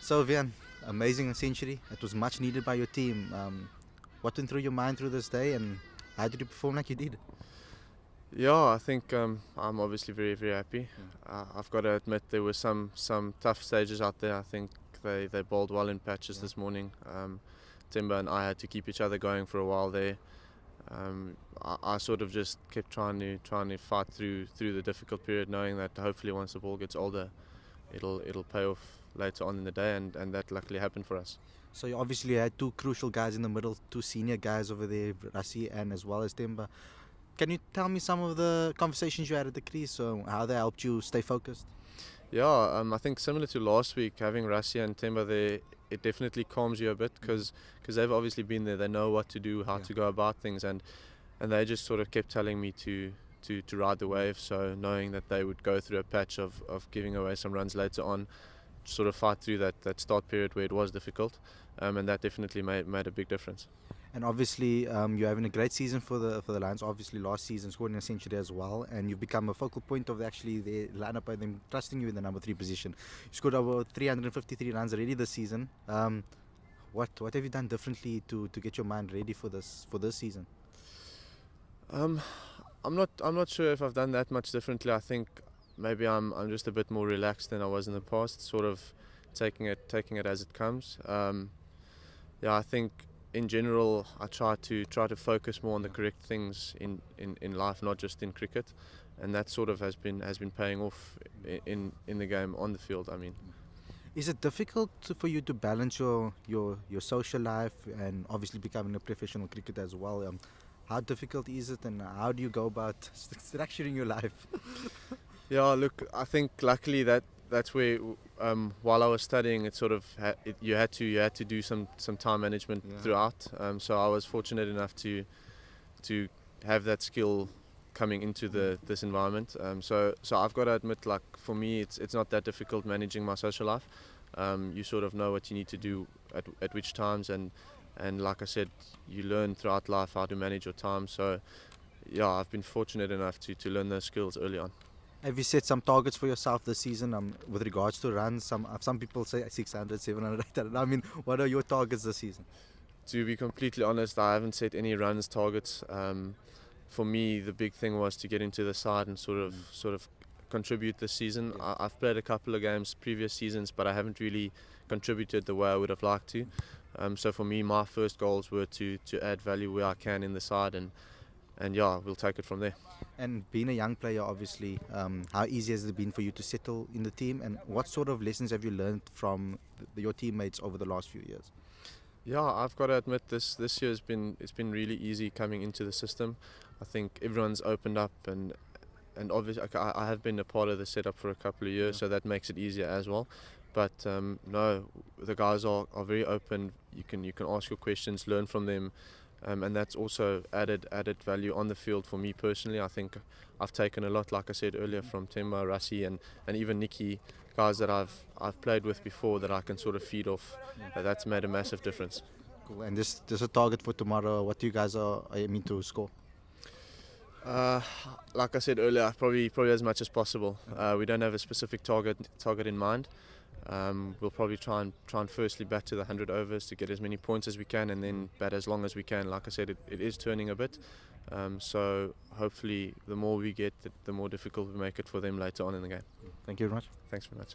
So Wihan, amazing century. It was much needed by your team. What went through your mind through this day, and how did you perform like you did? Yeah, I think I'm obviously very, very happy. I've got to admit there were some tough stages out there. I think they bowled well in patches this morning. Timber and I had to keep each other going for a while there. I sort of just kept trying to fight through the difficult period, knowing that hopefully once the ball gets older, it'll pay off later on in the day, and that luckily happened for us. So you obviously had two crucial guys in the middle, two senior guys over there, Rassie and as well as Timber. Can you tell me some of the conversations you had at the crease, so how they helped you stay focused? Yeah, I think similar to last week, having Rassia and Timber there, it definitely calms you a bit because they've obviously been there. They know what to do, how to go about things, and they just sort of kept telling me to ride the wave. So knowing that they would go through a patch of giving away some runs later on, sort of fight through that start period where it was difficult, and that definitely made a big difference. And obviously, you're having a great season for the Lions. Obviously, last season scoring a century as well, and you've become a focal point of actually their lineup by them trusting you in the number 3 position. You scored over 353 runs already this season. What have you done differently to get your mind ready for this season? I'm not sure if I've done that much differently. I think maybe I'm just a bit more relaxed than I was in the past, sort of taking it as it comes. Yeah, I think in general I try to focus more on the correct things in life, not just in cricket, and that sort of has been paying off in the game on the field. I mean, is it difficult for you to balance your social life and obviously becoming a professional cricketer as well? How difficult is it, and how do you go about structuring your life? yeah, look, I think luckily that's where while I was studying, it sort of you had to do some time management throughout. So I was fortunate enough to have that skill coming into this environment. So I've got to admit, like for me, it's not that difficult managing my social life. You sort of know what you need to do at which times, and like I said, you learn throughout life how to manage your time. So yeah, I've been fortunate enough to learn those skills early on. Have you set some targets for yourself this season with regards to runs? Some people say 600, 700. I don't know. I mean, what are your targets this season? To be completely honest, I haven't set any runs targets. For me, the big thing was to get into the side and sort of contribute this season. I've played a couple of games previous seasons, but I haven't really contributed the way I would have liked to. So for me, my first goals were to add value where I can in the side, and yeah, we'll take it from there. And being a young player, obviously, how easy has it been for you to settle in the team, and what sort of lessons have you learned from your teammates over the last few years? Yeah, I've got to admit this year it's been really easy coming into the system. I think everyone's opened up, and obviously I have been a part of the setup for a couple of years, so that makes it easier as well. But no, the guys are very open. You can ask your questions, learn from them. And that's also added value on the field for me personally. I think I've taken a lot, like I said earlier, from Timba, Rassi, and even Nikki, guys that I've played with before that I can sort of feed off. That's made a massive difference. Cool. And this a target for tomorrow. What do you guys are aiming to score? Like I said earlier, probably as much as possible. We don't have a specific target in mind. We'll probably try and firstly bat to the 100 overs to get as many points as we can, and then bat as long as we can. Like I said, it is turning a bit, so hopefully the more we get, the more difficult we make it for them later on in the game. Thank you very much. Thanks very much.